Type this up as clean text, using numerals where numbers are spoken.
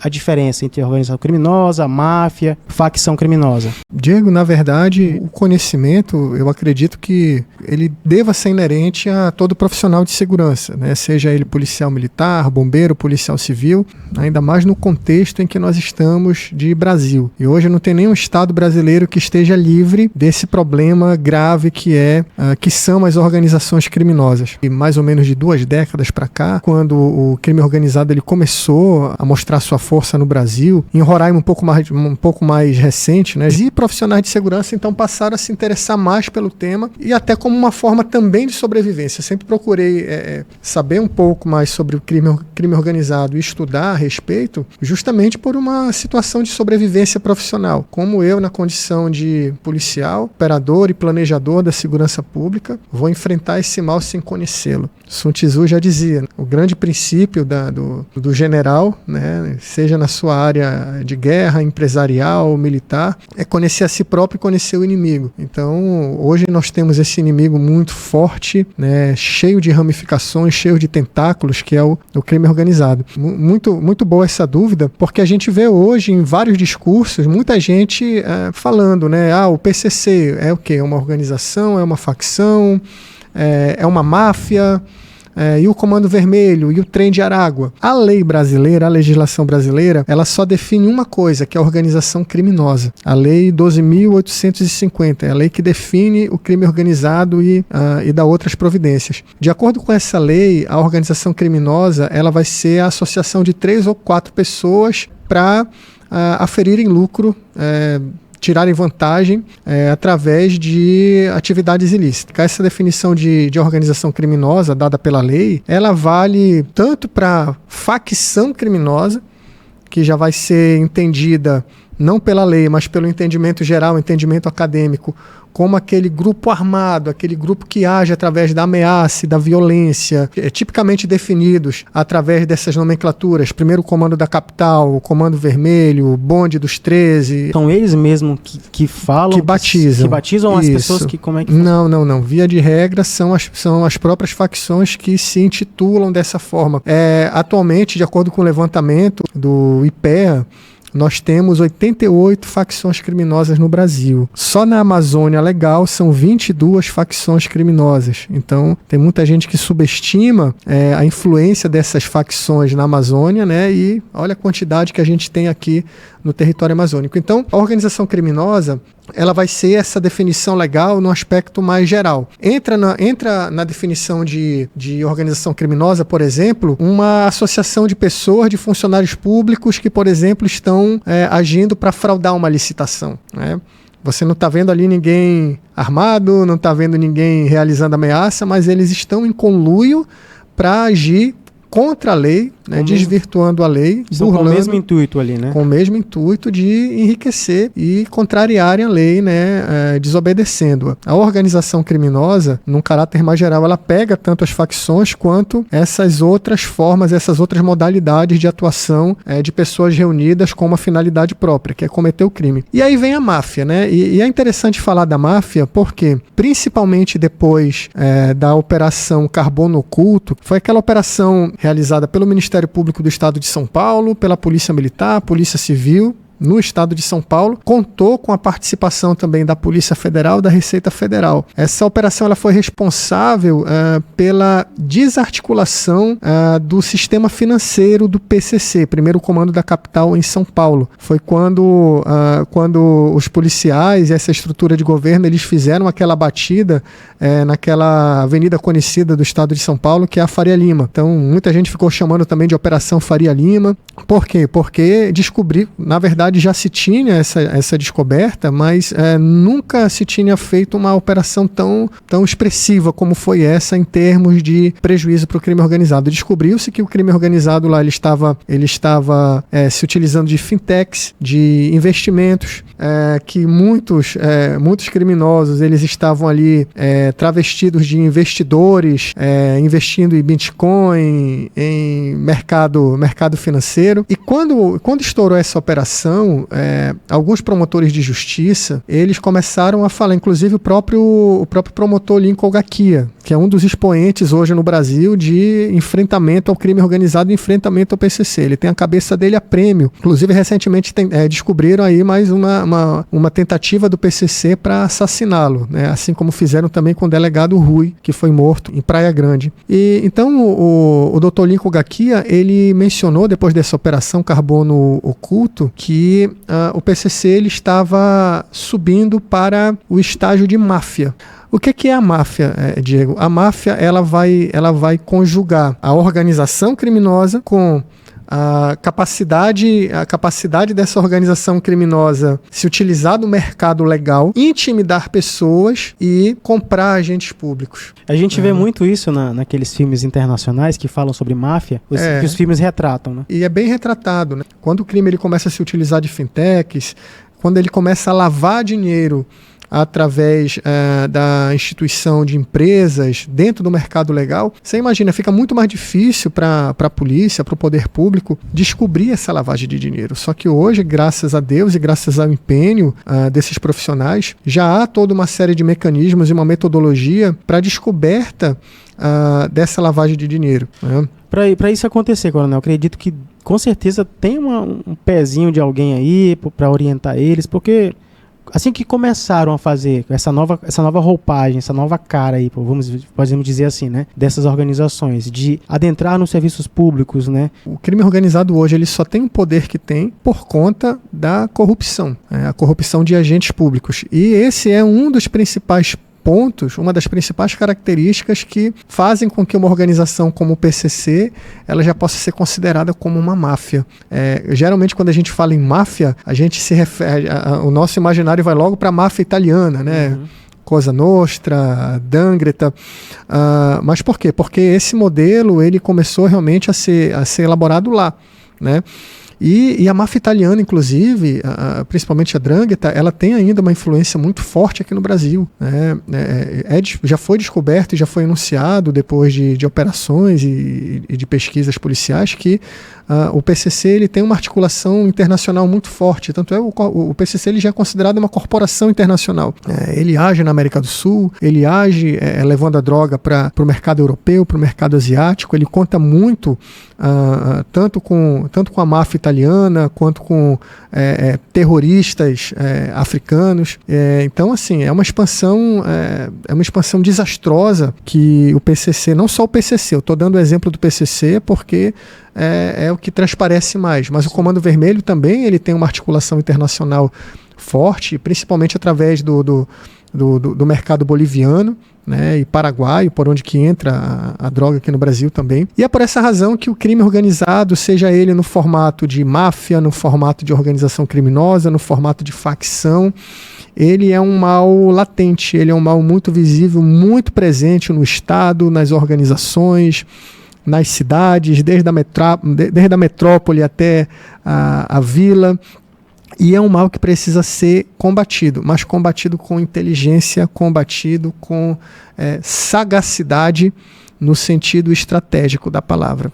a diferença entre organização criminosa, máfia, facção criminosa? Diego, na verdade, o conhecimento, eu acredito que ele deva ser inerente a todo profissional de segurança, né? Seja ele policial militar, bombeiro, policial civil, ainda mais no contexto em que nós estamos de Brasil. E hoje não tem nenhum estado brasileiro que esteja livre desse problema grave que são as organizações criminosas. E mais ou menos de 2 décadas para cá, quando o crime organizado ele começou a mostrar sua força no Brasil, em Roraima um pouco mais recente, né? E profissionais de segurança então passaram a se interessar mais pelo tema e até como uma forma também de sobrevivência. Eu sempre procurei saber um pouco mais sobre o crime organizado e estudar a respeito, justamente por uma situação de sobrevivência profissional. Como eu, na condição de policial, operador e planejador da segurança pública, vou enfrentar esse mal sem conhecê-lo. Sun Tzu já dizia, o grande princípio do general, né, seja na sua área de guerra, empresarial, militar, é conhecer a si próprio e conhecer o inimigo. Então, hoje nós temos esse inimigo muito forte, né, cheio de ramificações, cheio de tentáculos, que é o crime organizado. Muito boa essa dúvida, porque a gente vê hoje em vários discursos, muita gente falando, né, o PCC é o quê? É uma organização, é uma facção, é uma máfia, e o Comando Vermelho, e o Trem de Aragua. A lei brasileira, a legislação brasileira, ela só define uma coisa, que é a organização criminosa. A Lei 12.850, é a lei que define o crime organizado e dá outras providências. De acordo com essa lei, a organização criminosa ela vai ser a associação de 3 ou 4 pessoas para aferirem lucro, tirarem vantagem através de atividades ilícitas. Essa definição de organização criminosa dada pela lei, ela vale tanto para facção criminosa, que já vai ser entendida não pela lei, mas pelo entendimento geral, entendimento acadêmico, como aquele grupo armado, aquele grupo que age através da ameaça e da violência, tipicamente definidos através dessas nomenclaturas. Primeiro o Comando da Capital, o Comando Vermelho, o Bonde dos 13. São eles mesmos que falam? Que batizam. Que batizam as pessoas que... Como é que... Não. Via de regra, são as próprias facções que se intitulam dessa forma. Atualmente, de acordo com o levantamento do IPEA, nós temos 88 facções criminosas no Brasil. Só na Amazônia Legal são 22 facções criminosas. Então, tem muita gente que subestima a influência dessas facções na Amazônia, né? E olha a quantidade que a gente tem aqui no território amazônico. Então, a organização criminosa, ela vai ser essa definição legal no aspecto mais geral. Entra na definição de organização criminosa, por exemplo, uma associação de pessoas, de funcionários públicos que, por exemplo, estão agindo para fraudar uma licitação, né? Você não está vendo ali ninguém armado, não está vendo ninguém realizando ameaça, mas eles estão em conluio para agir contra a lei, né, desvirtuando a lei, burlando, com o mesmo intuito ali, né? Com o mesmo intuito de enriquecer e contrariarem a lei, né, desobedecendo-a. A organização criminosa, num caráter mais geral, ela pega tanto as facções quanto essas outras formas, essas outras modalidades de atuação de pessoas reunidas com uma finalidade própria, que é cometer o crime. E aí vem a máfia, né? E é interessante falar da máfia porque, principalmente depois da Operação Carbono Oculto, foi aquela operação realizada pelo Ministério Público do Estado de São Paulo, pela Polícia Militar, Polícia Civil, no estado de São Paulo, contou com a participação também da Polícia Federal, da Receita Federal. Essa operação ela foi responsável pela desarticulação do sistema financeiro do PCC, primeiro Comando da Capital em São Paulo. Foi quando os policiais e essa estrutura de governo eles fizeram aquela batida naquela avenida conhecida do estado de São Paulo, que é a Faria Lima. Então, muita gente ficou chamando também de Operação Faria Lima. Por quê? Porque descobri, na verdade, já se tinha essa descoberta, mas nunca se tinha feito uma operação tão expressiva como foi essa em termos de prejuízo para o crime organizado. Descobriu-se que o crime organizado lá ele estava se utilizando de fintechs, de investimentos, que muitos criminosos eles estavam ali travestidos de investidores, investindo em Bitcoin, em mercado financeiro. E quando estourou essa operação, então, alguns promotores de justiça, eles começaram a falar, inclusive o próprio promotor Lincoln Gakia, que é um dos expoentes hoje no Brasil de enfrentamento ao crime organizado e enfrentamento ao PCC. Ele tem a cabeça dele a prêmio. Inclusive, recentemente descobriram aí mais uma tentativa do PCC para assassiná-lo, né? Assim como fizeram também com o delegado Rui, que foi morto em Praia Grande. E então o Dr. Lincoln Gakia, ele mencionou, depois dessa operação Carbono Oculto, que o PCC ele estava subindo para o estágio de máfia. O que é a máfia, Diego? A máfia ela vai conjugar a organização criminosa com a capacidade dessa organização criminosa se utilizar do mercado legal, intimidar pessoas e comprar agentes públicos. A gente vê muito isso naqueles filmes internacionais que falam sobre máfia, que os filmes retratam, né? E é bem retratado, né? Quando o crime ele começa a se utilizar de fintechs, quando ele começa a lavar dinheiro através da instituição de empresas dentro do mercado legal, você imagina, fica muito mais difícil para a polícia, para o poder público descobrir essa lavagem de dinheiro. Só que hoje, graças a Deus e graças ao empenho desses profissionais, já há toda uma série de mecanismos e uma metodologia para a descoberta dessa lavagem de dinheiro, né? Para isso acontecer, Coronel, acredito que com certeza tem um pezinho de alguém aí para orientar eles, porque assim que começaram a fazer essa nova roupagem, essa nova cara aí, podemos dizer assim, né, dessas organizações, de adentrar nos serviços públicos, né? O crime organizado hoje ele só tem o poder que tem por conta da corrupção, a corrupção de agentes públicos. E esse é um dos principais pontos, uma das principais características que fazem com que uma organização como o PCC ela já possa ser considerada como uma máfia. Geralmente, quando a gente fala em máfia, a gente se refere, o nosso imaginário vai logo para a máfia italiana, né? Uhum. Cosa Nostra, D'Andretta. Mas por quê? Porque esse modelo ele começou realmente a ser elaborado lá, né? E a máfia italiana, inclusive, principalmente a 'Ndrangheta, ela tem ainda uma influência muito forte aqui no Brasil, né? Já foi descoberto e já foi anunciado depois de operações e de pesquisas policiais que o PCC ele tem uma articulação internacional muito forte. Tanto o PCC ele já é considerado uma corporação internacional. Ele age na América do Sul, ele age levando a droga para o mercado europeu, para o mercado asiático. Ele conta muito tanto com a máfia italiana quanto com terroristas africanos. Então, assim, é uma expansão desastrosa que o PCC, não só o PCC, eu estou dando o exemplo do PCC porque é o que transparece mais, mas o Comando Vermelho também ele tem uma articulação internacional forte, principalmente através do mercado boliviano, né, e paraguaio, por onde que entra a droga aqui no Brasil também. E é por essa razão que o crime organizado, seja ele no formato de máfia, no formato de organização criminosa, no formato de facção, ele é um mal latente, ele é um mal muito visível, muito presente no Estado, nas organizações, nas cidades, desde a metrópole até a vila. E é um mal que precisa ser combatido, mas combatido com inteligência, combatido com sagacidade no sentido estratégico da palavra.